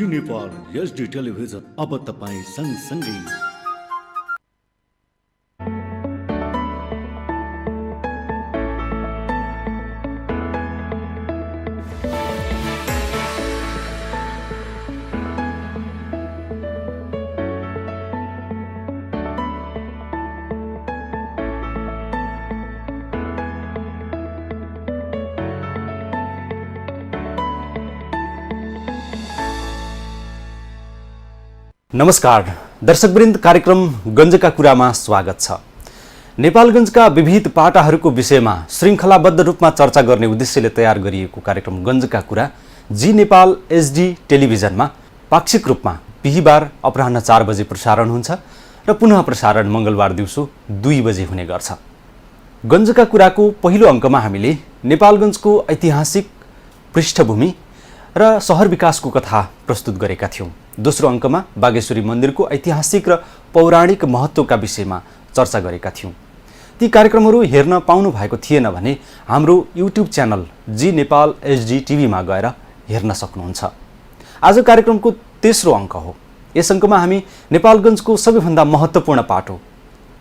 जी Nepal HD television अब तपाईं सँगसँगै। नमस्कार दर्शकवृन्द, कार्यक्रम गञ्जका कुरामा स्वागत छ। नेपालगञ्जका विविध पाटाहरूको विषयमा श्रृङ्खलाबद्ध रूपमा चर्चा गर्ने उद्देश्यले तयार गरिएको कार्यक्रम गञ्जका कुरा जी नेपाल एचडी टेलिभिजनमा पाक्षिक रूपमा बिहीबार अपराह्न 4 बजे प्रसारण हुन्छ र पुनः प्रसारण मङ्गलबार दिउँसो 2 बजे हुने गर्छ। गञ्जका कुराको पहिलो अङ्कमा हामीले नेपालगञ्जको ऐतिहासिक पृष्ठभूमि र सहर विकासको कथा प्रस्तुत गरेका थियौँ। दोस्रो अङ्कमा बागेश्वरी मन्दिरको ऐतिहासिक र पौराणिक महत्त्वका विषयमा चर्चा गरेका थियौँ। ती कार्यक्रमहरू हेर्न पाउनु भएको थिएन भने हाम्रो युट्युब च्यानल जी नेपाल एचडी टिभीमा गएर हेर्न सक्नुहुन्छ। आज कार्यक्रमको तेस्रो अङ्क हो। यस अङ्कमा हामी नेपालगञ्जको सबैभन्दा महत्त्वपूर्ण पाटो,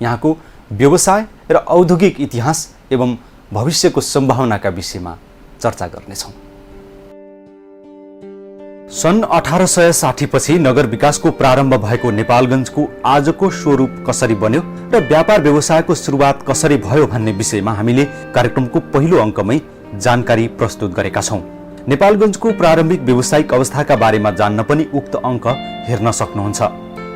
यहाँको व्यवसाय र औद्योगिक इतिहास एवं भविष्यको सम्भावनाका विषयमा चर्चा गर्नेछौँ। सन् 1860 पछि नगर विकासको प्रारम्भ भएको नेपालगञ्जको आजको स्वरूप कसरी बन्यो र व्यापार व्यवसायको सुरुवात कसरी भयो भन्ने विषयमा हामीले कार्यक्रमको पहिलो अङ्कमै जानकारी प्रस्तुत गरेका छौँ। नेपालगञ्जको प्रारम्भिक व्यावसायिक अवस्थाका बारेमा जान्न पनि उक्त अङ्क हेर्न सक्नुहुन्छ।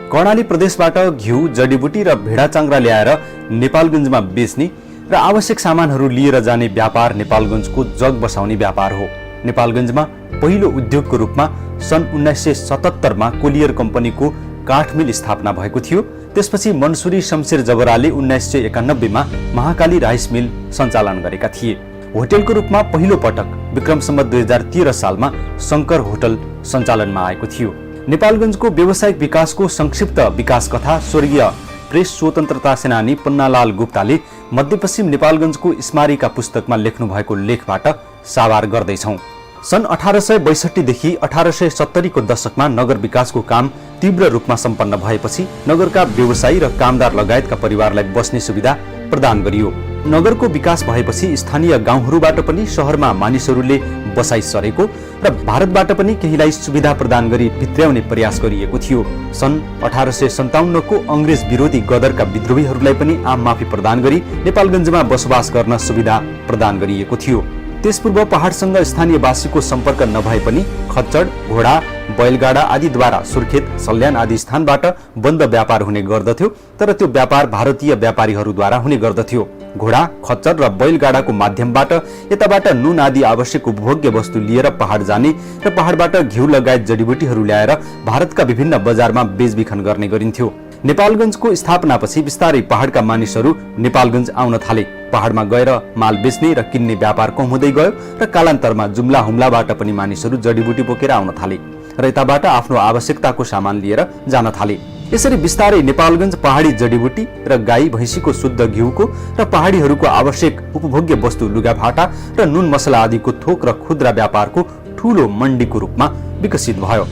कर्णाली प्रदेशबाट घिउ, जडीबुटी र भेडाचाङ्ग्रा ल्याएर नेपालगञ्जमा बेच्ने र आवश्यक सामानहरू लिएर जाने व्यापार नेपालगञ्जको जग बसाउने व्यापार हो। नेपालगञ्जमा पहिलो उद्योगको रूपमा सन् 1977 मा कोलियर कम्पनीको काठ मिल स्थापना भएको थियो। त्यसपछि मन्सुरी शमशेर जबराले 1991 मा महाकाली राइस मिल सञ्चालन गरेका थिए। होटेलको रूपमा पहिलो पटक विक्रम सम्वत 2013 सालमा शङ्कर होटल सञ्चालनमा आएको थियो। नेपालगञ्जको व्यावसायिक विकासको संक्षिप्त विकास कथा स्वर्गीय प्रेस स्वतन्त्रता सेनानी पन्नालाल गुप्ताले मध्यपश्चिम नेपालगञ्जको स्मारिका पुस्तकमा लेख्नु भएको लेखबाट सावार गर्दैछौँ। सन् 1862 देखि 1870 को दशकमा नगर विकासको काम तीव्र रूपमा सम्पन्न भएपछि नगरका व्यवसायी र कामदार लगायतका परिवारलाई बस्ने सुविधा प्रदान गरियो। नगरको विकास भएपछि स्थानीय गाउँहरूबाट पनि शहरमा मानिसहरूले बसाइ सरेको र भारतबाट पनि केहीलाई सुविधा प्रदान गरी भित्र्याउने प्रयास गरिएको थियो। सन् 1857 को अंग्रेज विरोधी गदरका विद्रोहीहरूलाई पनि आम माफी प्रदान गरी नेपालगञ्जमा बसोबास गर्न सुविधा प्रदान गरिएको थियो। त्यसपूर्व पहाडसँग स्थानीयवासीको सम्पर्क नभए पनि खच्चड, घोडा, बैलगाडा आदिद्वारा सुर्खेत, सल्यान आदि स्थानबाट बन्द व्यापार हुने गर्दथ्यो। तर त्यो व्यापार भारतीय व्यापारीहरूद्वारा हुने गर्दथ्यो। घोडा, खच्चड र बैलगाडाको माध्यमबाट यताबाट नुन आदि आवश्यक उपभोग्य वस्तु लिएर पहाड जाने र पहाडबाट घिउ लगायत जडीबुटीहरू ल्याएर भारतका विभिन्न बजारमा बेचबिखन गर्ने गरिन्थ्यो। नेपालगञ्जको स्थापनापछि बिस्तारै पहाडका मानिसहरू नेपालगञ्ज आउन थाले। पहाडमा गएर माल बेच्ने र किन्ने व्यापार कम हुँदै गयो र कालान्तरमा जुम्ला हुम्लाबाट पनि मानिसहरू जडीबुटी बोकेर आउन थाले र यताबाट आफ्नो आवश्यकताको सामान लिएर जान थाले। यसरी बिस्तारै नेपालगञ्ज पहाडी जडीबुटी र गाई भैँसीको शुद्ध घिउको र पहाडीहरूको आवश्यक उपभोग्य वस्तु लुगाफाटा र नुन मसला आदिको थोक र खुद्रा व्यापारको ठूलो मण्डीको रूपमा विकसित भयो।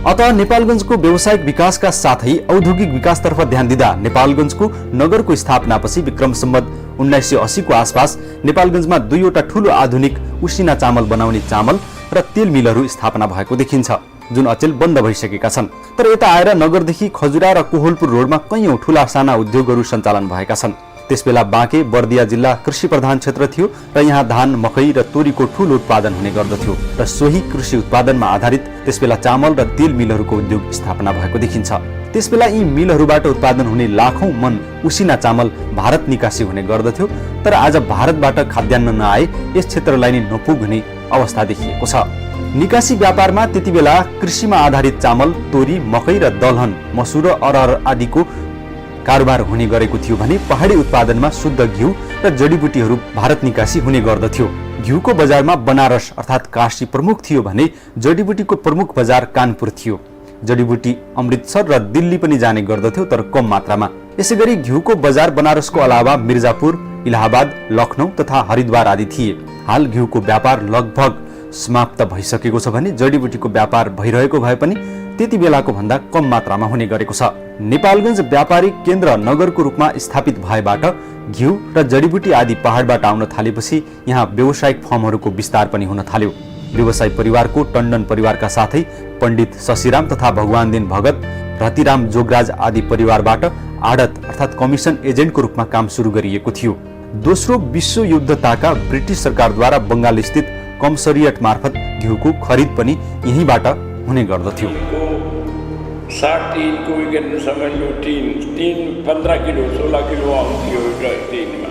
अतः नेपालगञ्जको व्यावसायिक विकासका साथै औद्योगिक विकासतर्फ ध्यान दिँदा नेपालगञ्जको नगरको स्थापनापछि विक्रम सम्वत 1980 को आसपास नेपालगञ्जमा 2वटा ठूलो आधुनिक उसिना चामल बनाउने चामल र तेल मिलहरू स्थापना भएको देखिन्छ, जुन अचेल बन्द भइसकेका छन्। तर यता आएर नगरदेखि खजुरा र कोहलपुर रोडमा कैयौं ठूला साना उद्योगहरू सञ्चालन भएका छन्। त्यसबेला बाँके बर्दिया जिल्ला कृषि प्रधान क्षेत्र थियो र यहाँ धान, मकै र तोरीको ठूलो उत्पादन हुने गर्दथ्यो र सोही कृषि उत्पादनमा आधारित त्यसबेला चामल र तेल मिलहरूको उद्योग स्थापना भएको देखिन्छ। त्यसबेला यी मिलहरूबाट उत्पादन हुने लाखौं मन उसिना चामल भारत निकासी हुने गर्दथ्यो। तर आज भारतबाट खाद्यान्न नआए यस क्षेत्रलाई नै नपुग्ने अवस्था देखिएको छ। निकासी व्यापारमा त्यतिबेला कृषिमा आधारित चामल, तोरी, मकै र दलहन, मसुर र अरहर आदिको कारोबार हुने गरेको थियो भने पहाडी उत्पादनमा शुद्ध घिउ र जडीबुटीहरू भारत निकासी हुने गर्दथ्यो। घिउको बजारमा बनारस अर्थात् काशी प्रमुख थियो भने जडीबुटीको प्रमुख बजार कानपुर थियो। जडीबुटी अमृतसर र दिल्ली पनि जाने गर्दथ्यो, तर कम मात्रामा। यसैगरी घिउको बजार बनारसको अलावा मिर्जापुर, इलाहाबाद, लखनऊ तथा हरिद्वार आदि थिए। हाल घिउको व्यापार लगभग समाप्त भइसकेको छ भने जडीबुटीको व्यापार भइरहेको भए पनि त्यति बेलाको भन्दा कम मात्रामा हुने गरेको छ। नेपालगञ्ज व्यापारिक केन्द्र नगरको रूपमा स्थापित भएबाट घिउ र जडीबुटी आदि पहाडबाट आउन थालेपछि यहाँ व्यावसायिक फर्महरूको विस्तार पनि हुन थाल्यो। व्यवसायी परिवारको टण्डन परिवारका साथै पण्डित शशिराम तथा भगवानदीन भगत, रतिराम जोगराज आदि परिवारबाट आडत अर्थात् कमिसन एजेन्टको रूपमा काम सुरु गरिएको थियो। दोस्रो विश्वयुद्धताका ब्रिटिस सरकारद्वारा बङ्गाल स्थित कमसरियट मार्फत घिउको खरिद पनि यहीँबाट हुने गर्दथ्यो। 60 टिनको विगतको समयमा टिन 15 किलो 16 किलो आउँथ्यो एउटा टिनमा।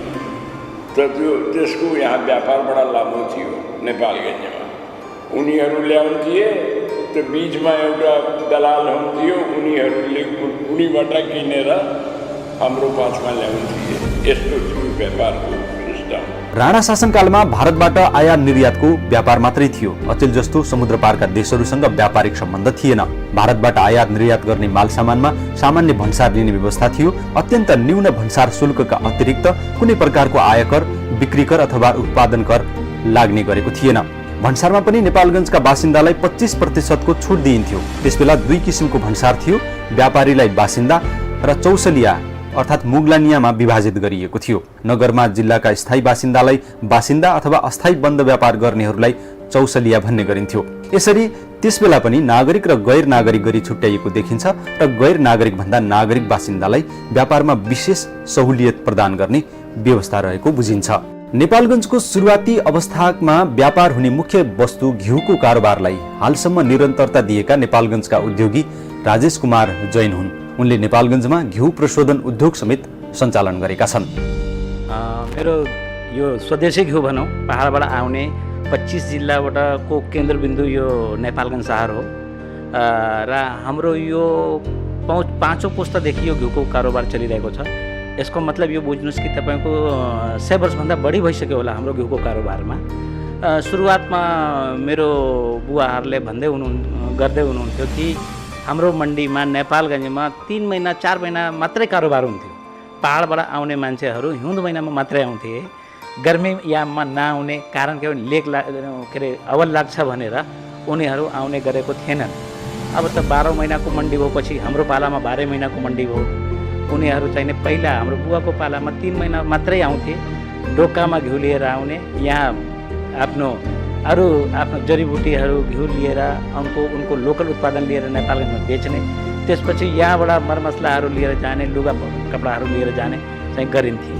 त्यसको यहाँ व्यापार बडा लामो थियो नेपालगञ्जमा। उनीहरू ल्याउँथे, त्यो बीचमा एउटा दलाल हुन्थ्यो, उनीहरूले उनीबाट किनेर हाम्रो पासमा ल्याउँथे। यस्तो थियो व्यापारको सिस्टम। राणा शासनकालमा भारतबाट आयात निर्यातको व्यापार मात्रै थियो। अचेल जस्तो समुद्र पारका देशहरूसँग व्यापारिक सम्बन्ध थिएन। भारतबाट आयात निर्यात गर्ने माल सामानमा सामान्य भन्सार लिने व्यवस्था थियो। अत्यन्त न्यून भन्सार शुल्कका अतिरिक्त कुनै प्रकारको आयकर, बिक्री कर अथवा उत्पादन कर लाग्ने गरेको थिएन। भन्सारमा पनि नेपालगञ्जका बासिन्दालाई 25% को छुट दिइन्थ्यो। त्यसबेला दुई किसिमको भन्सार थियो, व्यापारीलाई बासिन्दा र चौसलिया अर्थात् मुगलानियामा विभाजित गरिएको थियो। नगरमा जिल्लाका स्थायी बासिन्दालाई बासिन्दा अथवा अस्थायी बन्द व्यापार गर्नेहरूलाई चौसलिया भन्ने गरिन्थ्यो। यसरी त्यसबेला पनि नागरिक र गैर नागरिक गरी छुट्याइएको देखिन्छ र गैर नागरिक भन्दा नागरिक बासिन्दालाई व्यापारमा विशेष सहुलियत प्रदान गर्ने व्यवस्था रहेको बुझिन्छ। नेपालगञ्जको सुरुवाती अवस्थामा व्यापार हुने मुख्य वस्तु घिउको कारोबारलाई हालसम्म निरन्तरता दिएका नेपालगञ्जका उद्योगी राजेश कुमार जैन हुन्। उनले नेपालगञ्जमा घिउ प्रशोधन उद्योग समेत सञ्चालन गरेका छन्। मेरो यो स्वदेशी घिउ भनौँ, पहाडबाट आउने 25 जिल्लाबाटको केन्द्रबिन्दु यो नेपालगञ्ज शहर हो र हाम्रो यो पाँचौँ पुस्तादेखि यो घिउको कारोबार चलिरहेको छ। यसको मतलब यो बुझ्नुहोस् कि तपाईँको 100 वर्षभन्दा बढी भइसक्यो होला हाम्रो घिउको कारोबारमा। सुरुवातमा मेरो बुवाहरूले गर्दै हुनुहुन्थ्यो कि हाम्रो मण्डीमा नेपालगञ्जमा 3 महिना 4 महिना मात्रै कारोबार हुन्थ्यो। पहाडबाट आउने मान्छेहरू हिउँद महिनामा मात्रै आउँथे। गर्मी याममा नआउने कारण के अरे अवल लाग्छ भनेर उनीहरू आउने गरेको थिएनन्। अब त 12 महिनाको मण्डी भएपछि हाम्रो पालामा 12 महिनाको मण्डी भयो। उनीहरू चाहिँ पहिला हाम्रो बुवाको पालामा 3 महिना मात्रै आउँथे। डोकामा घिउ लिएर आउने, यहाँ आफ्नो जडीबुटीहरू घिउ लिएर उनको लोकल उत्पादन लिएर नेपालगञ्जमा बेच्ने, त्यसपछि यहाँबाट मरमसलाहरू लिएर जाने, लुगा कपडाहरू लिएर जाने चाहिँ गरिन्थे।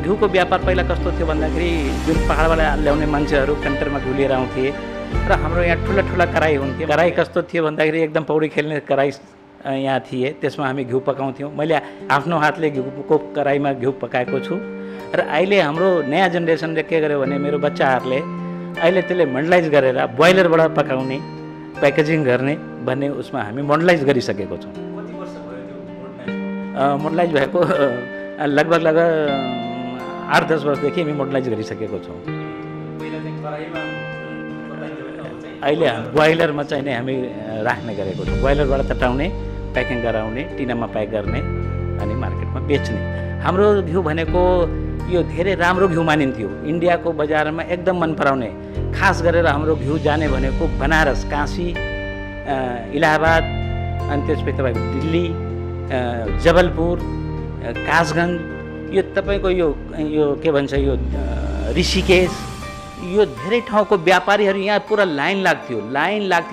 घिउको व्यापार पहिला कस्तो थियो भन्दाखेरि जुन पहाडबाट ल्याउने मान्छेहरू कन्टेनरमा घिउ लिएर आउँथे र हाम्रो यहाँ ठुला ठुला कराई हुन्थ्यो। कराई कस्तो थियो भन्दाखेरि एकदम पौडी खेल्ने कराई यहाँ थिए, त्यसमा हामी घिउ पकाउँथ्यौँ। मैले आफ्नो हातले घिउको कराईमा घिउ पकाएको छु। र अहिले हाम्रो नयाँ जेनेरेसनले के गर्यो भने मेरो बच्चाहरूले अहिले त्यसले मोडलाइज गरेर बोइलरबाट पकाउने, प्याकेजिङ गर्ने भन्ने उसमा हामी मोडलाइज गरिसकेको छौँ। मोडलाइज भएको लगभग 8-10 वर्षदेखि हामी मोडलाइज गरिसकेको छौँ। अहिले बोइलरमा चाहिँ नै हामी राख्ने गरेको छौँ। बोइलरबाट तताउने, प्याकिङ गराउने, टिनामा प्याक गर्ने अनि मार्केटमा बेच्ने। हाम्रो घिउ भनेको यो धेरै राम्रो घिउ मानिन्थ्यो। इन्डियाको बजारमा एकदम मन पराउने, खास गरेर हाम्रो घिउ जाने भनेको बनारस, काशी, इलाहाबाद अनि त्यसपछि तपाईँको दिल्ली, जबलपुर, कासगञ्ज, यो तपाईँको यो के भन्छ यो ऋषिकेश, यो धेरै ठाउँको व्यापारीहरू यहाँ पुरा लाइन लाग्थ्यो।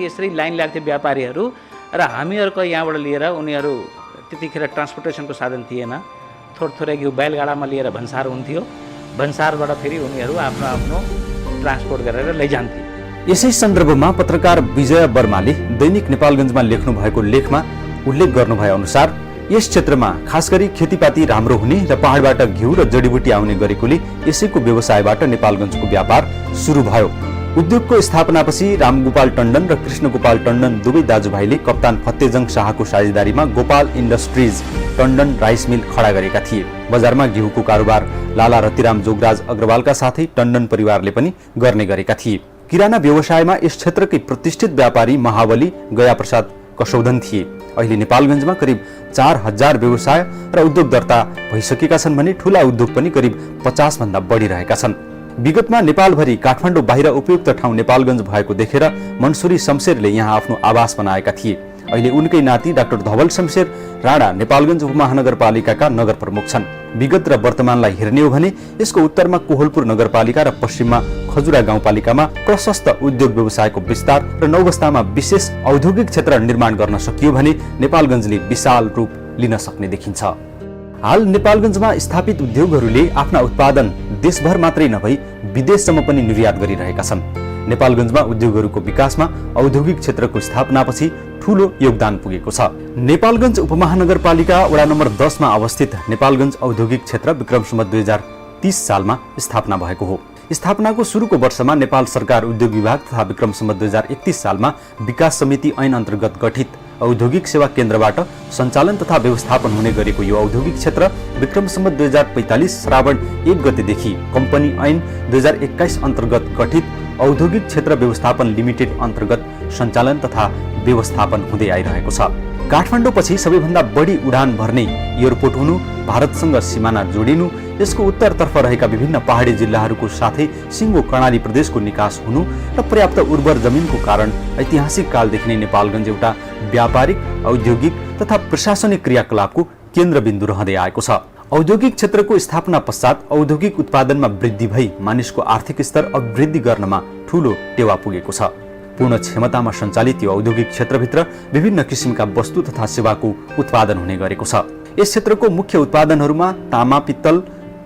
यसरी लाइन लाग्थ्यो व्यापारीहरू र हामीहरूको यहाँबाट लिएर उनीहरू त्यतिखेर ट्रान्सपोर्टेसनको साधन थिएन। थोरै घिउ बैलगाडामा लिएर भन्सार हुन्थ्यो। भन्सारबाट फेरि उनीहरू आफ्नो ट्रान्सपोर्ट गरेर लैजान्थे। यसै सन्दर्भमा पत्रकार विजय वर्माले दैनिक नेपालगञ्जमा लेख्नु भएको लेखमा उल्लेख गर्नुभए अनुसार यस क्षेत्रमा खास गरी खेतीपाती राम्रो हुने र पहाडबाट घिउ र जडीबुटी आउने गरेकोले यसैको व्यवसायबाट नेपालगञ्जको व्यापार सुरु भयो। उद्योगको स्थापनापछि रामगोपाल टण्डन र कृष्णगोपाल टण्डन दुवै दाजुभाइले कप्तान फतेजङ शाहको साझेदारीमा Gopal industries Tandon rice mill खडा गरेका थिए। बजारमा घिउको कारोबार लाला रतिराम जोगराज अग्रवालका साथै टण्डन परिवारले पनि गर्ने गरेका थिए। किराना व्यवसायमा यस क्षेत्रकै प्रतिष्ठित व्यापारी महाबली गयाप्रसाद कसौधन थिए। अहिले नेपालगञ्जमा करिब 4000 व्यवसाय र उद्योग दर्ता भइसकेका छन् भने ठूला उद्योग पनि करिब 50 भन्दा बढी रहेका छन्। विगतमा नेपालभरि काठमाडौँ बाहिर उपयुक्त ठाउँ नेपालगञ्ज भएको देखेर मन्सुरी शमशेरले यहाँ आफ्नो आवास बनाएका थिए। अहिले उनकै नाति डाक्टर धवल शमशेर राणा नेपालगञ्ज उपमहानगरपालिकाका नगर प्रमुख छन्। विगत र वर्तमानलाई हेर्ने हो भने यसको उत्तरमा कोहलपुर नगरपालिका र पश्चिममा खजुरा गाउँपालिकामा प्रशस्त उद्योग व्यवसायको विस्तार र नौवस्थामा विशेष औद्योगिक क्षेत्र निर्माण गर्न सकियो भने नेपालगञ्जले विशाल रूप लिन सक्ने देखिन्छ। हाल नेपालगञ्जमा स्थापित उद्योगहरूले आफ्ना उत्पादन देशभर मात्रै नभई विदेशसम्म पनि निर्यात गरिरहेका छन्। नेपालगञ्जमा उद्योगहरूको विकासमा औद्योगिक क्षेत्रको स्थापनापछि ठूलो योगदान पुगेको छ। नेपालगञ्ज उपमहानगरपालिका वडा नम्बर 10 मा अवस्थित नेपालगञ्ज औद्योगिक क्षेत्र विक्रम सम्वत 2030 सालमा स्थापना भएको हो। स्थापनाको सुरुको वर्षमा नेपाल सरकार उद्योग विभाग तथा विक्रम सम्वत 2031 सालमा विकास समिति ऐन अन्तर्गत गठित औद्योगिक सेवा केन्द्रबाट सञ्चालन तथा व्यवस्थापन हुने गरेको यो औद्योगिक क्षेत्र विक्रम सम्वत 2045 श्रावण 1 गतेदेखि कम्पनी ऐन 2021 अन्तर्गत गठित औद्योगिक क्षेत्र व्यवस्थापन लिमिटेड अन्तर्गत सञ्चालन तथा व्यवस्थापन हुँदै आइरहेको छ। काठमाडौँपछि सबैभन्दा बढी उडान भर्ने एयरपोर्ट हुनु, भारतसँग सिमाना जोडिनु, यसको उत्तरतर्फ रहेका विभिन्न पहाडी जिल्लाहरूको साथै सिङ्गो कर्णाली प्रदेशको निकास हुनु र पर्याप्त उर्वर जमिनको कारण ऐतिहासिक कालदेखि नै नेपालगञ्ज एउटा व्यापारिक, औद्योगिक तथा प्रशासनिक क्रियाकलापको केन्द्रबिन्दु रहँदै आएको छ। औद्योगिक क्षेत्रको स्थापना पश्चात औद्योगिक उत्पादनमा वृद्धि भई मानिसको आर्थिक स्तर अभिवृद्धि गर्नमा ठूलो टेवा पुगेको छ। पूर्ण क्षमतामा सञ्चालित यो औद्योगिक क्षेत्रभित्र विभिन्न किसिमका वस्तु तथा सेवाको उत्पादन हुने गरेको छ। यस क्षेत्रको मुख्य उत्पादनहरूमा तामा, पित्तल,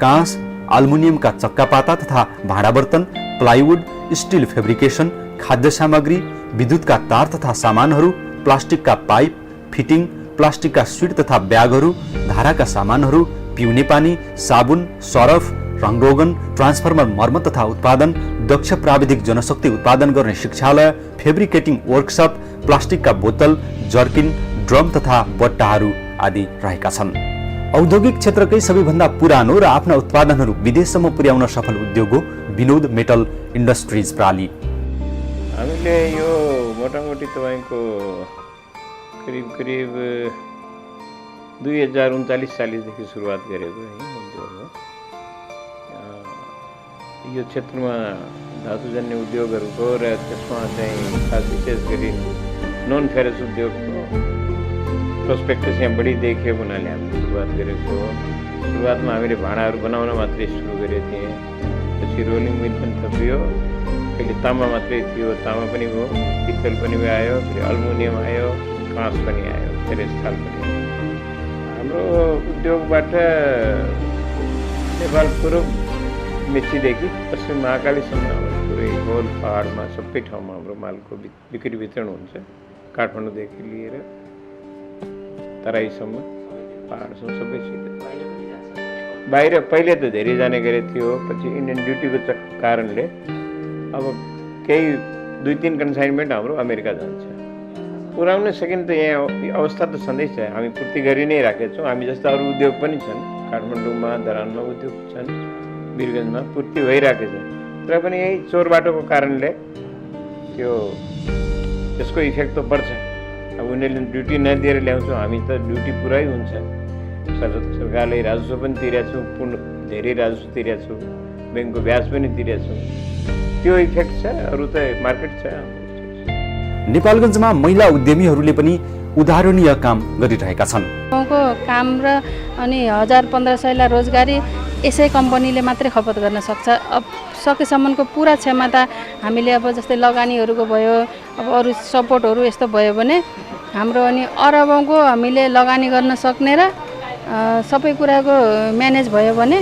काँस, अल्मुनियमका चक्कापाता तथा भाँडा बर्तन, प्लाइवुड, स्टिल फेब्रिकेसन, खाद्य सामग्री, विद्युतका तार तथा सामानहरू, प्लास्टिकका पाइप फिटिङ, प्लास्टिकका सिट तथा ब्यागहरू, धाराका सामानहरू, पिउने पानी, साबुन, सरफ, रङरोगन, ट्रान्सफर्मर मर्मत तथा उत्पादन, दक्ष प्राविधिक जनशक्ति उत्पादन गर्ने शिक्षालय, फेब्रिकेटिङ वर्कसप, प्लास्टिकका बोतल, जर्किन, ड्रम तथा बट्टाहरू आदि रहेका छन्। औद्योगिक क्षेत्रकै सबैभन्दा पुरानो र आफ्ना उत्पादनहरू विदेशसम्म पुर्याउन सफल उद्योग हो विनोद मेटल इन्डस्ट्रिज प्राली। हामीले यो मोटामोटी तपाईँको करिब 2039 सालदेखि सुरुवात गरेको है उद्योग हो। यो क्षेत्रमा धातुजन्य उद्योगहरूको र त्यसमा चाहिँ खास विशेष गरी नन फेरस उद्योगको प्रोस्पेक्टस यहाँ बढी देखिएको हुनाले हामीले सुरुवात गरेको हो। सुरुवातमा हामीले भाँडाहरू बनाउन मात्रै सुरु गरेको थिएँ, पछि रोलिङ मिल पनि थपियो, पहिले तामा मात्रै थियो, तामा पनि भयो, पित्तल पनि आयो, फेरि अल्मुनियम आयो, काँस पनि आयो, धेरै स्थान पनि आयो। हाम्रो उद्योगबाट नेपाल पूर्व मेचीदेखि पश्चिम महाकालीसम्म पुरै होल पहाडमा सबै ठाउँमा हाम्रो मालको बिक्री वितरण हुन्छ। काठमाडौँदेखि लिएर तराईसम्म पहाडसम्म सबै सिधै बाहिर पहिले त धेरै जाने गरेको थियो, पछि इन्डियन ड्युटीको कारणले अब केही 2-3 कन्साइनमेन्ट हाम्रो अमेरिका जान्छ। पुर्याउन सकिन्छ त यहाँ अवस्था त छँदैछ, हामी पूर्ति गरि नै राखेका छौँ। हामी जस्ता अरू उद्योग पनि छन्, काठमाडौँमा, धरानमा उद्योग छन्, वीरगञ्जमा पूर्ति भइराखेको छ। तर पनि यही चोर बाटोको कारणले त्यसको इफेक्ट त पर्छ। अब उनीहरूले ड्युटी नदिएर ल्याउँछौँ, हामी त ड्युटी पुरै हुन्छ। सरकारले राजस्व पनि तिरेका छौँ, पूर्ण धेरै राजस्व तिरेका छौँ, ब्याङ्कको ब्याज पनि तिरेका छौँ। त्यो इफेक्ट छ, अरू त मार्केट छ। नेपालगञ्जमा महिला उद्यमीहरूले पनि उदाहरणीय काम गरिरहेका छन्। गाउँको काम र अनि 1000-1500लाई रोजगारी यसै कम्पनीले मात्रै खपत गर्न सक्छ। अब सकेसम्मको पुरा क्षमता हामीले अब जस्तै लगानीहरूको भयो, अब अरू सपोर्टहरू यस्तो भयो भने हाम्रो अनि अरबौँको हामीले लगानी गर्न सक्ने र सबै कुराको म्यानेज भयो भने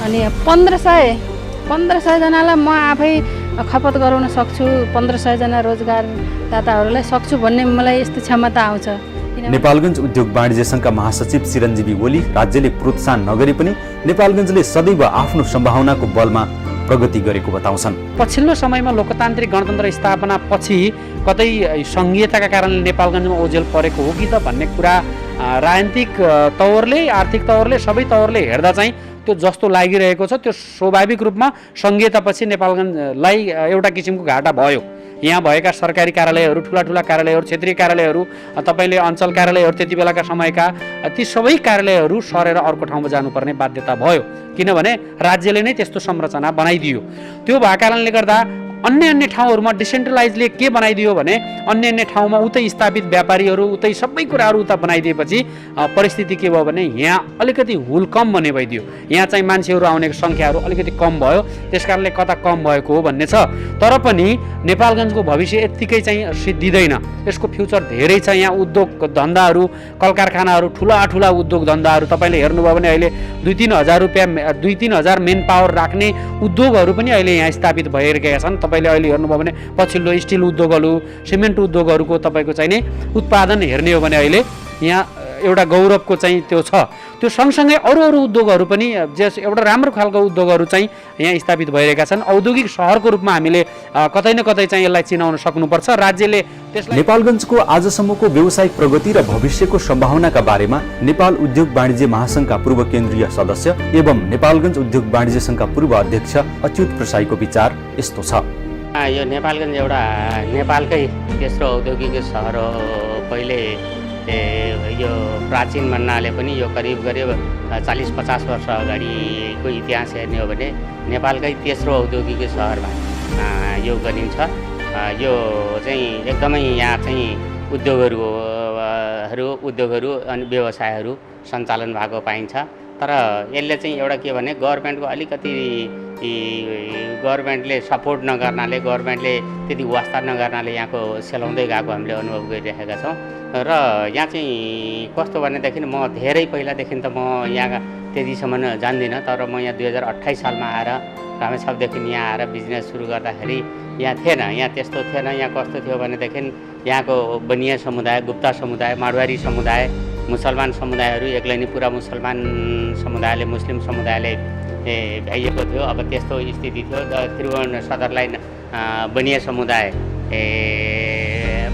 अनि 1500 जनालाई म आफै खपत गराउन सक्छु, 1500 जना रोजगारदाताहरूलाई सक्छु भन्ने मलाई यस्तो क्षमता आउँछ। नेपालगञ्ज उद्योग वाणिज्य सङ्घका महासचिव चिरञ्जीवी ओली राज्यले प्रोत्साहन नगरे पनि नेपालगञ्जले सदैव आफ्नो सम्भावनाको बलमा प्रगति गरेको बताउँछन्। पछिल्लो समयमा लोकतान्त्रिक गणतन्त्र स्थापना पछि कतै सङ्घीयताका कारणले नेपालगञ्जमा ओझेल परेको हो कि त भन्ने कुरा राजनीतिक तौरले, आर्थिक तौरले, सबै तौरले हेर्दा चाहिँ त्यो जस्तो लागिरहेको छ। त्यो स्वाभाविक रूपमा सङ्घीयतापछि नेपालगञ्जलाई एउटा किसिमको घाटा भयो। यहाँ भएका सरकारी कार्यालयहरू, ठुला ठुला कार्यालयहरू, क्षेत्रीय कार्यालयहरू, तपाईँले अञ्चल कार्यालयहरू त्यति बेलाका समयका ती सबै कार्यालयहरू सरेर अर्को ठाउँमा जानुपर्ने बाध्यता भयो, किनभने राज्यले नै त्यस्तो संरचना बनाइदियो। त्यो भएको कारणले गर्दा अन्य ठाउँहरूमा डिसेन्ट्रलाइजले के बनाइदियो भने अन्य ठाउँमा उतै स्थापित व्यापारीहरू, उतै सबै कुराहरू उता बनाइदिएपछि परिस्थिति के भयो भने यहाँ अलिकति हुल कम बने भइदियो। यहाँ चाहिँ मान्छेहरू आउने सङ्ख्याहरू अलिकति कम भयो, त्यस कारणले कता कम भएको हो भन्ने छ। तर पनि नेपालगञ्जको भविष्य यत्तिकै चाहिँ सिद्धिँदैन, यसको फ्युचर धेरै छ। यहाँ उद्योग धन्दाहरू, कल कारखानाहरू, ठुला ठुला उद्योग धन्दाहरू तपाईँले हेर्नुभयो भने अहिले 2-3 हजार मेन पावर राख्ने उद्योगहरू पनि अहिले यहाँ स्थापित भइरहेका छन्। तपाईँले अहिले हेर्नुभयो भने पछिल्लो स्टिल उद्योगहरू, सिमेन्ट उद्योगहरूको तपाईँको चाहिँ नि उत्पादन हेर्ने हो भने अहिले यहाँ एउटा गौरवको चाहिँ त्यो छ। त्यो सँगसँगै अरू उद्योगहरू पनि जस एउटा राम्रो खालको उद्योगहरू चाहिँ यहाँ स्थापित भइरहेका छन्। औद्योगिक सहरको रूपमा हामीले कतै न कतै चाहिँ यसलाई चिनाउन सक्नुपर्छ। राज्यले त्यसलाई नेपालगञ्जको आजसम्मको व्यावसायिक प्रगति र भविष्यको सम्भावनाका बारेमा नेपाल उद्योग वाणिज्य महासङ्घका पूर्व केन्द्रीय सदस्य एवं नेपालगञ्ज उद्योग वाणिज्य सङ्घका पूर्व अध्यक्ष अच्युत प्रसाईको विचार यस्तो छ। यो नेपालगञ्ज एउटा नेपालकै तेस्रो औद्योगिक सहर हो। पहिले यो प्राचीन भन्नाले पनि यो करिब 40-50 वर्ष अगाडिको इतिहास हेर्ने हो भने नेपालकै तेस्रो औद्योगिक सहरमा यो गरिन्छ। यो चाहिँ एकदमै यहाँ चाहिँ उद्योगहरू अनि व्यवसायहरू सञ्चालन भएको पाइन्छ। तर यसले चाहिँ एउटा के भने गभर्मेन्टको अलिकति गभर्मेन्टले सपोर्ट नगर्नाले, गभर्मेन्टले त्यति वास्ता नगर्नाले यहाँको सेलाउँदै गएको हामीले अनुभव गरिरहेका छौँ। र यहाँ चाहिँ कस्तो भनेदेखि म धेरै पहिलादेखि त म यहाँ त्यतिसम्म जान्दिनँ, तर म यहाँ 2028 सालमा आएर रामेछापदेखि यहाँ आएर बिजनेस सुरु गर्दाखेरि यहाँ थिएन। यहाँ त्यस्तो थिएन। यहाँ कस्तो थियो भनेदेखि यहाँको बनिया समुदाय, गुप्ता समुदाय, माडवारी समुदाय, मुसलमान समुदायहरू एक्लै नै पुरा मुसलमान समुदायले, मुस्लिम समुदायले भ्याइएको थियो। अब त्यस्तो स्थिति थियो। त्रिभुवन सदरलाई बनिया समुदाय,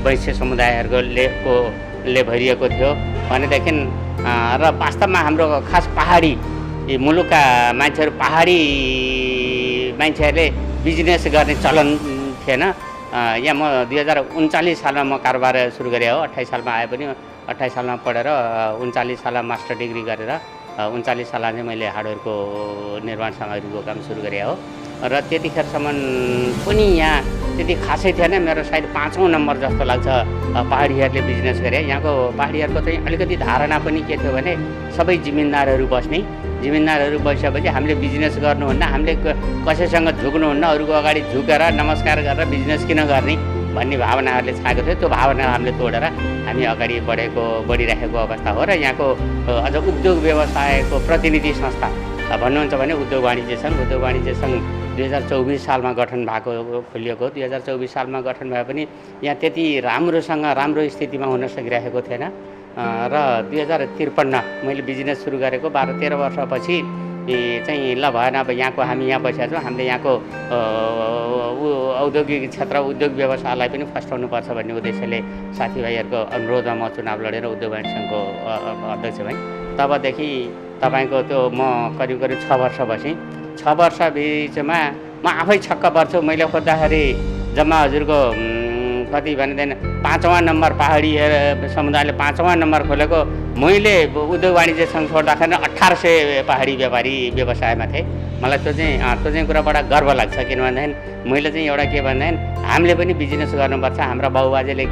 वैश्य समुदायहरूले भरिएको थियो भनेदेखि र वास्तवमा हाम्रो खास पहाडी मुलुकका मान्छेहरू, पहाडी मान्छेहरूले बिजनेस गर्ने चलन थिएन। यहाँ म 2039 सालमा म कारोबार सुरु गरेँ हो। 28 सालमा आए पनि 28 सालमा पढेर 39 सालमा मास्टर डिग्री गरेर 39 सालमा चाहिँ मैले हार्डवेयरको निर्माण सामग्रीको काम सुरु गरेँ हो। र त्यतिखेरसम्म पनि यहाँ त्यति खासै थिएन। मेरो सायद 5औँ नम्बर जस्तो लाग्छ पहाडीहरूले बिजनेस गरे। यहाँको पहाडीहरूको चाहिँ अलिकति धारणा पनि के थियो भने सबै जिम्मेदारहरू बस्ने, जिम्मेदारहरू बसेपछि हामीले बिजनेस गर्नुहुन्न, हामीले कसैसँग झुक्नुहुन्न, अरूको अगाडि झुकेर नमस्कार गरेर बिजनेस किन गर्ने भन्ने भावनाहरूले छाएको थियो। त्यो भावना हामीले तोडेर हामी अगाडि बढिरहेको अवस्था हो। र यहाँको अझ उद्योग व्यवसायको प्रतिनिधि संस्था भन्नुहुन्छ भने उद्योग वाणिज्य सङ्घ 2024 सालमा गठन भएको खोलिएको। 2024 सालमा गठन भए पनि यहाँ त्यति राम्रो स्थितिमा हुन सकिरहेको थिएन। र 2053 मैले बिजनेस सुरु गरेको 12-13 वर्षपछि चाहिँ ल भएन, अब यहाँको हामी यहाँ बसेका छौँ, हामीले यहाँको औद्योगिक क्षेत्र, उद्योग व्यवसायलाई पनि फस्टाउनुपर्छ भन्ने उद्देश्यले साथीभाइहरूको अनुरोधमा म चुनाव लडेर उद्योग वाणिज्य सङ्घको अध्यक्ष भएँ। तबदेखि तपाईँको त्यो म करिब 6 वर्ष बसेँ। 6 वर्ष बिचमा म आफै छक्क पर्छु। मैले खोज्दाखेरि जम्मा हजुरको कति भनेदेखि 5वाँ नम्बर पहाडी समुदायले 5वाँ नम्बर खोलेको, मैले उद्योग वाणिज्य सङ्घ छोड्दाखेरि 1800 पहाडी व्यापारी व्यवसायमा थिएँ। मलाई त्यो चाहिँ कुरा बडा गर्व लाग्छ। किनभनेदेखि मैले चाहिँ एउटा के भनेदेखि हामीले पनि बिजनेस गर्नुपर्छ। हाम्रा बाबुबाजेले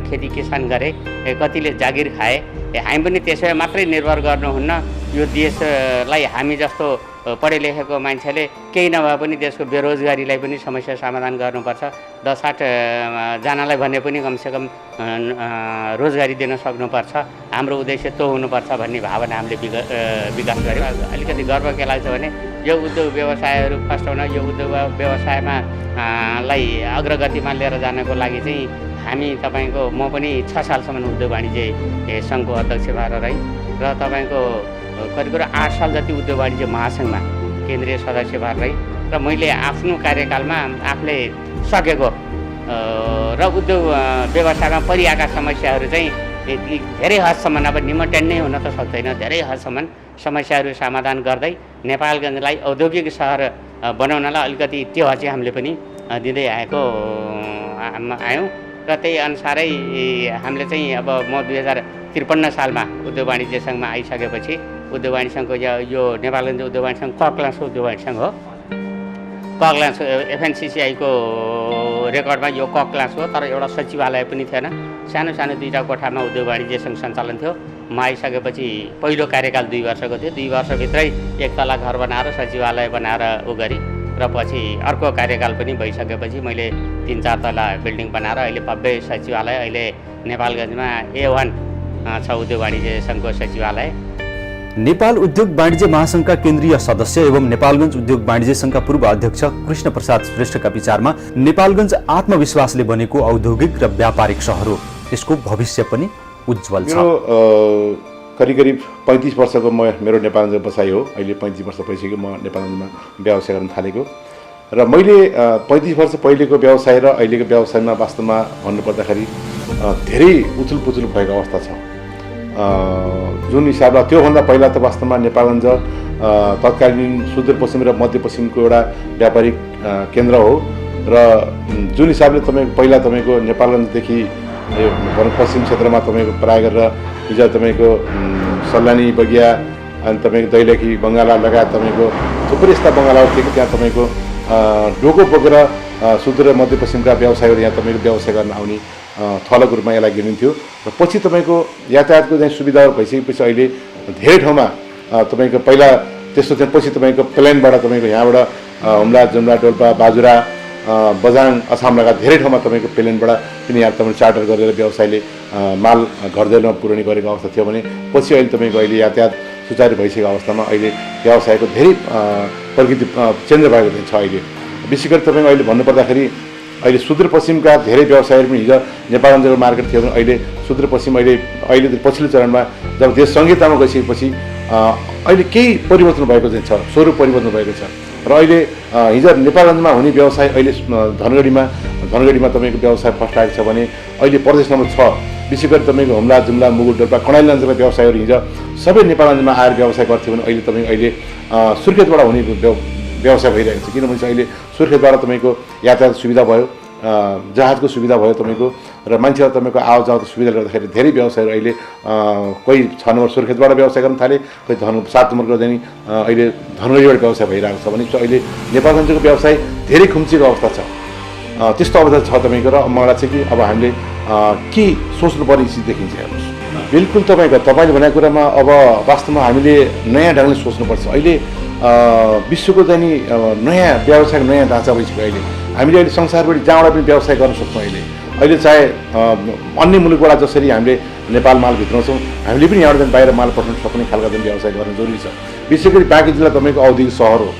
खेती किसान गरे, कतिले जागिर खाए, हामी पनि त्यसैमा मात्रै निर्भर गर्नुहुन्न। यो देशलाई हामी जस्तो पढे लेखेको मान्छेले केही नभए पनि देशको बेरोजगारीलाई पनि समस्या समाधान गर्नुपर्छ। 10-8 जनालाई भने पनि कमसेकम रोजगारी दिन सक्नुपर्छ। हाम्रो उद्देश्य त्यो हुनुपर्छ भन्ने भावना हामीले विकास गऱ्यौँ। अलिकति गर्व के लाग्छ भने यो उद्योग व्यवसायहरू फस्टाउन, यो उद्योग व्यवसायमा लाई अग्रगतिमा लिएर जानको लागि चाहिँ हामी तपाईँको म पनि 6 सालसम्म उद्योग वाणिज्य सङ्घको अध्यक्ष भएर रहेँ। र तपाईँको करिब 8 साल जति उद्योग वाणिज्य महासङ्घमा केन्द्रीय सदस्य भएर रहेँ। र मैले आफ्नो कार्यकालमा आफूले सकेको र उद्योग व्यवसायमा परिआएका समस्याहरू चाहिँ धेरै हदसम्म, अब निमटेन नै हुन त सक्दैन, धेरै हदसम्म समस्याहरू समाधान गर्दै नेपालगञ्जलाई औद्योगिक सहर बनाउनलाई अलिकति त्यो चाहिँ हामीले पनि दिँदै आयौँ र त्यही अनुसारै हामीले चाहिँ अब म 2053 सालमा उद्योग वाणिज्य सङ्घमा आइसकेपछि उद्योग वाणिज्य सङ्घको यो नेपालगञ्ज उद्योग वाणिज्य सङ्घ कक्लास उद्योग वाणिज्य सङ्घ हो। कक्लास FNCCI-को रेकर्डमा यो कक्लास हो, तर एउटा सचिवालय पनि थिएन। सानो सानो 2टा कोठामा उद्योग वाणिज्य सङ्घ सञ्चालन थियो। म आइसकेपछि पहिलो कार्यकाल 2 वर्षको थियो। 2 वर्षभित्रै 1 तला घर बनाएर सचिवालय बनाएर गरी र पछि अर्को कार्यकाल पनि भइसकेपछि मैले 3-4 तला बिल्डिङ बनाएर अहिले भव्य सचिवालय, अहिले नेपालगञ्जमा A1 छ उद्योग वाणिज्य सङ्घको सचिवालय। नेपाल उद्योग वाणिज्य महासङ्घका केन्द्रीय सदस्य एवं नेपालगञ्ज उद्योग वाणिज्य सङ्घका पूर्व अध्यक्ष कृष्ण प्रसाद श्रेष्ठका विचारमा नेपालगञ्ज आत्मविश्वासले बनेको औद्योगिक र व्यापारिक सहर हो। यसको भविष्य पनि उज्जवल छ। करिब 35 वर्षको मेरो नेपालगञ्ज बसाइ हो। अहिले 35 वर्ष भइसक्यो म नेपालगञ्जमा व्यवसाय गर्न थालेको र मैले 35 वर्ष पहिलेको व्यवसाय र अहिलेको व्यवसायमा वास्तवमा भन्नुपर्दाखेरि धेरै उथुलपुथुल भएको अवस्था छ। जुन हिसाबले त्योभन्दा पहिला त वास्तवमा नेपालगञ्ज तत्कालीन सुदूरपश्चिम र मध्यपश्चिमको एउटा व्यापारिक केन्द्र हो र जुन हिसाबले पहिला तपाईँको नेपालगञ्जदेखि पश्चिम क्षेत्रमा तपाईँको प्राय गरेर हिजो तपाईँको सल्लानी बगिया अनि तपाईँको दैलेखी बङ्गाला लगायत तपाईँको थुप्रै यस्ता बङ्गालाहरू थियो कि त्यहाँ तपाईँको डोको बोकेर सुदूर र मध्यपश्चिमका व्यवसायहरू यहाँ तपाईँको व्यवसाय गर्न आउने थलोको रूपमा यसलाई गिनिन्थ्यो र पछि तपाईँको यातायातको चाहिँ सुविधाहरू भइसकेपछि अहिले धेरै ठाउँमा तपाईँको पहिला त्यस्तो चाहिँ पछि तपाईँको प्लेनबाट तपाईँको यहाँबाट हुम्ला जुम्ला डोल्पा बाजुरा बझाङ अछाम लगायत धेरै ठाउँमा तपाईँको प्लेनबाट पनि यहाँ तपाईँले चार्टर गरेर व्यवसायले माल घरदैलोमा पुर्याउने गरेको अवस्था थियो भने पछि अहिले तपाईँको अहिले यातायात सुचारू भइसकेको अवस्थामा अहिले व्यवसायको धेरै प्रकृति चेन्ज भएको छ। अहिले विशेष गरी तपाईँको अहिले भन्नुपर्दाखेरि अहिले सुदूरपश्चिमका धेरै व्यवसायहरू पनि हिजो नेपालगञ्जको मार्केट थियो भने अहिले सुदूरपश्चिम अहिले पछिल्लो चरणमा जब देश संहितामा गइसकेपछि अहिले केही परिवर्तन भएको चाहिँ छ, स्वरूप परिवर्तन भएको छ र अहिले हिजो नेपालगञ्जमा हुने व्यवसाय अहिले धनगढीमा तपाईँको व्यवसाय फस्टाएको छ भने अहिले प्रदेश नम्बर 6 विशेष गरी तपाईँको हुम्ला जुम्ला मुगुर डोल्पा कणाइलगञ्जका व्यवसायहरू हिजो सबै नेपालगञ्जमा आएर व्यवसाय गर्थ्यो भने अहिले तपाईँको अहिले सुर्खेतबाट हुने व्यवसाय भइरहेको छ। किनभने अहिले सुर्खेतबाट तपाईँको यातायात सुविधा भयो, जहाजको सुविधा भयो तपाईँको र मान्छेलाई तपाईँको आवाज जावतको सुविधाले गर्दाखेरि धेरै व्यवसायहरू अहिले कोही 6 नम्बर सुर्खेतबाट व्यवसाय गर्न थाले, कोही 7 नम्बरको चाहिँ अहिले धनगढीबाट व्यवसाय भइरहेको छ भने अहिले नेपालगञ्जको व्यवसाय धेरै खुम्चिएको अवस्था छ। त्यस्तो अवस्था छ तपाईँको र मलाई चाहिँ कि अब हामीले के सोच्नुपर्ने चिज देखिन्छ हेर्नुहोस्। बिल्कुल तपाईँले भनेको कुरामा अब वास्तवमा हामीले नयाँ ढङ्गले सोच्नुपर्छ। अहिले विश्वको चाहिँ नि नयाँ व्यवसायको नयाँ ढाँचा भइसक्यो। अहिले हामीले अहिले संसारभरि जहाँबाट पनि व्यवसाय गर्न सक्छौँ। अहिले चाहे अन्य मुलुकबाट जसरी हामीले नेपाल माल भित्राउँछौँ, हामीले पनि यहाँबाट बाहिर माल पठाउन सक्ने खालको चाहिँ व्यवसाय गर्न जरुरी छ। विशेष गरी बाँकी जिल्ला तपाईँको औद्योगिक सहर हो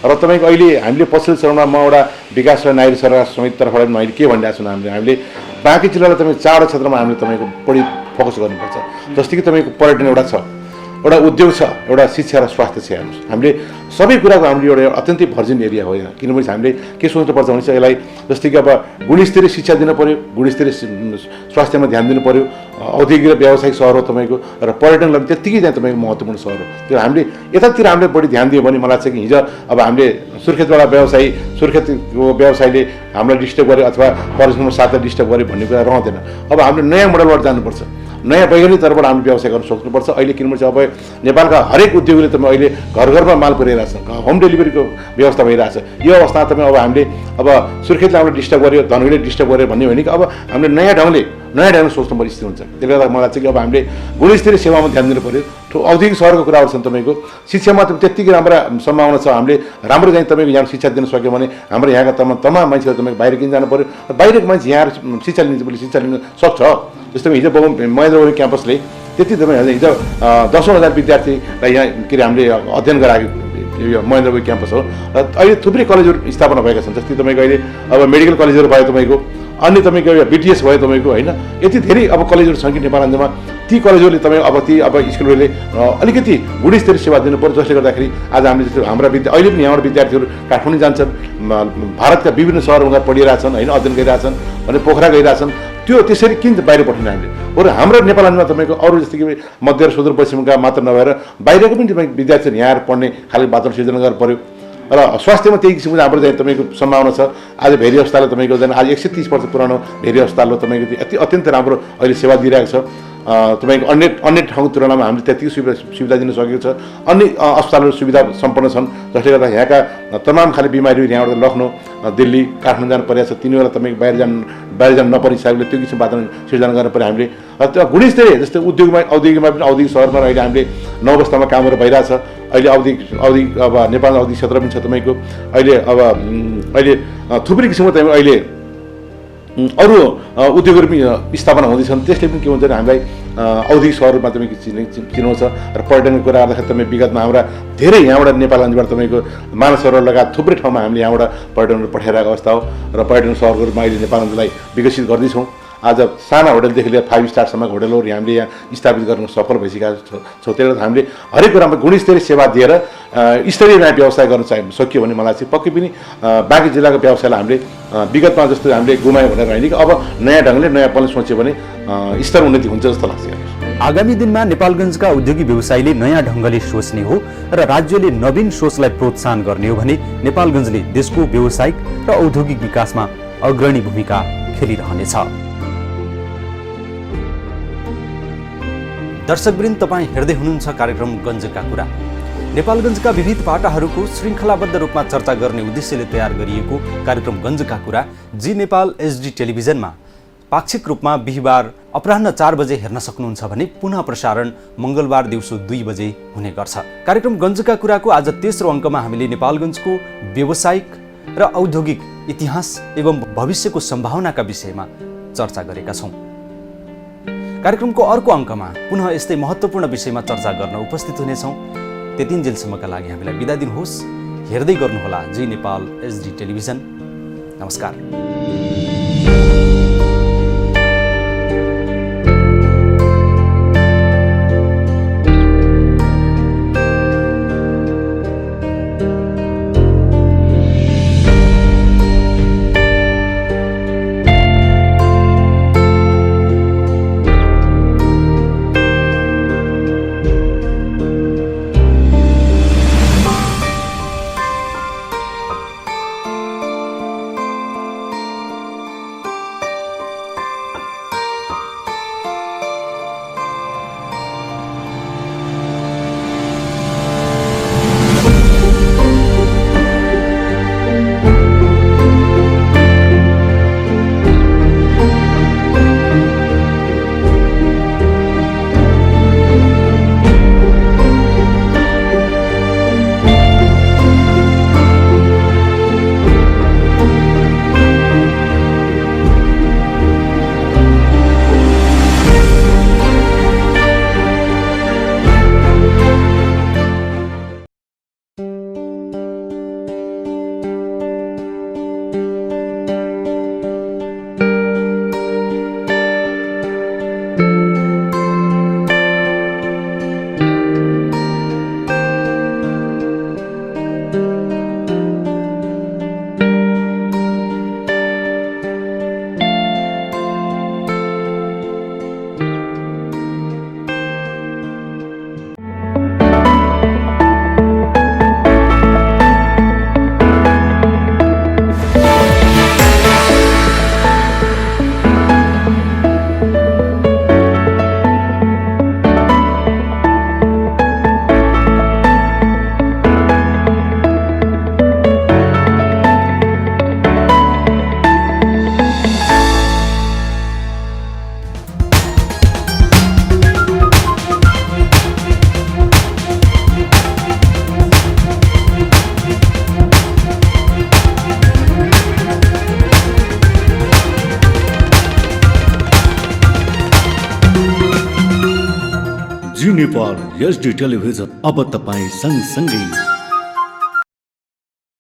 र तपाईँको अहिले हामीले पछिल्लो चरणमा म एउटा विकास र नागरिक सरकार समितितर्फबाट मैले के भनिरहेको छु हामीले बाँकी जिल्लालाई तपाईँ 4 क्षेत्रमा हामीले तपाईँको बढी फोकस गर्नुपर्छ। जस्तै कि तपाईँको पर्यटन एउटा छ, एउटा उद्योग छ, एउटा शिक्षा र स्वास्थ्य छ। हेर्नुहोस् हामीले सबै कुराको हामीले एउटा अत्यन्तै भर्जिन एरिया होइन। किनभने हामीले के सोच्नुपर्छ भने चाहिँ यसलाई जस्तै कि अब गुणस्तरीय शिक्षा दिनु पऱ्यो, गुणस्तरीय स्वास्थ्यमा ध्यान दिनु पऱ्यो, औद्योगिक र व्यावसायिक सहर हो तपाईँको र पर्यटनलाई पनि त्यत्तिकै चाहिँ तपाईँको महत्त्वपूर्ण सहर हो। त्यो हामीले यतातिर हामीले बढी ध्यान दियो भने मलाई चाहिँ कि हिजो अब हामीले सुर्खेतको व्यवसायले हामीलाई डिस्टर्ब गर्यो अथवा प्रदेश नम्बर 7 डिस्टर्ब गर्यो भन्ने कुरा रहँदैन। अब हामीले नयाँ मोडलबाट जानुपर्छ, नयाँ वैज्ञानिक तर्फबाट हामीले व्यवसाय गर्न सक्नुपर्छ। अहिले किनभने चाहिँ अब नेपालका हरेक उद्योगले तपाईँ अहिले घर घरमा माल पुर्याइरहेछ, होम डेलिभरीको व्यवस्था भइरहेछ। यो अवस्थामा तपाईँ अब हामीले अब सुर्खेतलाई हामीले डिस्टर्ब गर्यो, धनगढीले डिस्टर्ब गर्यो भन्ने होइन कि अब हामीले नयाँ ढङ्गले सोच्नुपर्ने स्थिति हुन्छ। त्यसले गर्दा मलाई चाहिँ कि अब हामीले गुणस्तरीय सेवामा ध्यान दिनु पऱ्यो। औद्योगिक सहरको कुराहरू छन् तपाईँको शिक्षामा त्यत्तिकै राम्रा सम्भावना छ। हामीले राम्रो चाहिँ तपाईँको यहाँ शिक्षा दिन सक्यो भने हाम्रो यहाँका तमाम मान्छेहरू तपाईँको बाहिर किन जानु पऱ्यो, बाहिरको मान्छे यहाँ शिक्षा लिन सक्छ। जस्तो हिजो महेन्द्र क्याम्पसले त्यति तपाईँ हिजो 10,000 विद्यार्थीलाई यहाँ के अरे हामीले अध्ययन गराएको यो महेन्द्र क्याम्पस हो र अहिले थुप्रै कलेजहरू स्थापना भएका छन्। जस्तै तपाईँको अहिले अब मेडिकल कलेजहरू भयो तपाईँको, अन्य तपाईँको BTS भयो तपाईँको होइन, यति धेरै अब कलेजहरू छन् कि नेपालगञ्जमा। ती कलेजहरूले तपाईँ अब स्कुलहरूले अलिकति गुणस्तरीय सेवा दिनु पर्यो। जसले गर्दाखेरि आज हामीले जस्तो हाम्रा अहिले पनि यहाँबाट विद्यार्थीहरू काठमाडौँ जान्छन्, भारतका विभिन्न सहरमा पढिरहेछन् होइन, अध्ययन गरिरहेछन् भने पोखरा गइरहेछन्। त्यो त्यसरी किन बाहिर पठाउने हामीले? बरु हाम्रो नेपालगञ्जमा तपाईँको अरू जस्तै कि मध्य र सुदूरपश्चिमका मात्र नभएर बाहिरको पनि तपाईँ विद्यार्थीहरू यहाँ आएर पढ्ने खालको वातावरण सिर्जना गर्नु पऱ्यो। र स्वास्थ्यमा त्यही किसिमको हाम्रो चाहिँ तपाईँको सम्भावना छ। आज भेरी अस्पताल तपाईँको चाहिँ आज 130 वर्ष पुरानो भेरी अस्पताल हो, तपाईँको अत्यन्तै राम्रो अहिले सेवा दिइरहेको छ। तपाईँको अन्य ठाउँको तुलनामा हामीले त्यति सुविधा दिन सकेको छ। अन्य अस्पतालहरू सुविधा सम्पन्न छन्, जसले गर्दा यहाँका तमाम खाले बिमारीहरू यहाँबाट लखनऊ, दिल्ली, काठमाडौँ जानु परेको छ। तिनीहरूलाई तपाईँको बाहिर जानु नपर्ने हिसाबले त्यो किसिम वातावरण सिर्जना गर्नु पऱ्यो हामीले। त्यो गुणस्तरीय जस्तै औद्योगिकमा पनि औद्योगिक सहरमा अहिले हामीले 9 अवस्थामा कामहरू भइरहेछ। अहिले औद्योगिक अब नेपालमा औद्योगिक क्षेत्र पनि छ तपाईँको। अहिले थुप्रै किसिमको तपाईँ अहिले अरू उद्योगहरू पनि स्थापना हुँदैछन्। त्यसले पनि के हुन्छ भने हामीलाई औद्योगिक सहरहरूमा तपाईँको चिनाउँछ। र पर्यटनको कुरा गर्दाखेरि तपाईँ विगतमा हाम्रा धेरै यहाँबाट नेपालगञ्जबाट तपाईँको मानस सरोवर लगायत थुप्रै ठाउँमा हामीले यहाँबाट पर्यटनहरू पठाइरहेको अवस्था हो। र पर्यटन सहरहरूमा अहिले नेपालगञ्जलाई विकसित गर्दैछौँ। आज साना होटलदेखि लिएर 5 स्टारसम्मको होटलहरू हामीले यहाँ स्थापित गर्न सफल भइसकेका छौँ। त्यसले गर्दा हामीले हरेक कुरामा गुणस्तरीय सेवा दिएर स्तरीय नयाँ व्यवसाय गर्न सकियो भने मलाई चाहिँ पक्कै पनि बाँकी जिल्लाको व्यवसायलाई हामीले विगतमा जस्तो हामीले गुमायो भनेर होइन कि अब नयाँ ढङ्गले नयाँपनले सोच्यो भने स्तर उन्नति हुन्छ जस्तो लाग्छ। आगामी दिनमा नेपालगञ्जका उद्योगिक व्यवसायीले नयाँ ढङ्गले सोच्ने हो र राज्यले नवीन सोचलाई प्रोत्साहन गर्ने हो भने नेपालगञ्जले देशको व्यावसायिक र औद्योगिक विकासमा अग्रणी भूमिका खेलिरहनेछ। दर्शकवृन्द, तपाईँ हेर्दै हुनुहुन्छ कार्यक्रम गञ्जका कुरा। नेपालगञ्जका विविध पाटाहरूको श्रृङ्खलाबद्ध रूपमा चर्चा गर्ने उद्देश्यले तयार गरिएको कार्यक्रम गञ्जका कुरा जी नेपाल HD टेलिभिजनमा पाक्षिक रूपमा बिहिबार अपराह्न 4 बजे हेर्न सक्नुहुन्छ भने पुनः प्रसारण मङ्गलबार दिउँसो 2 बजे हुने गर्छ। कार्यक्रम गञ्जका कुराको आज तेस्रो अङ्कमा हामीले नेपालगञ्जको व्यावसायिक र औद्योगिक इतिहास एवं भविष्यको सम्भावनाका विषयमा चर्चा गरेका छौँ। कार्यक्रमको अर्को अङ्कमा पुनः यस्तै महत्त्वपूर्ण विषयमा चर्चा गर्न उपस्थित हुनेछौँ। त्यतिन्जेलसम्मका लागि हामीलाई बिदा दिनुहोस्। हेर्दै गर्नुहोला जी नेपाल HD टेलिभिजन। नमस्कार। जी नेपाल HD टेलिभिजन अब तपाईँ सँगसँगै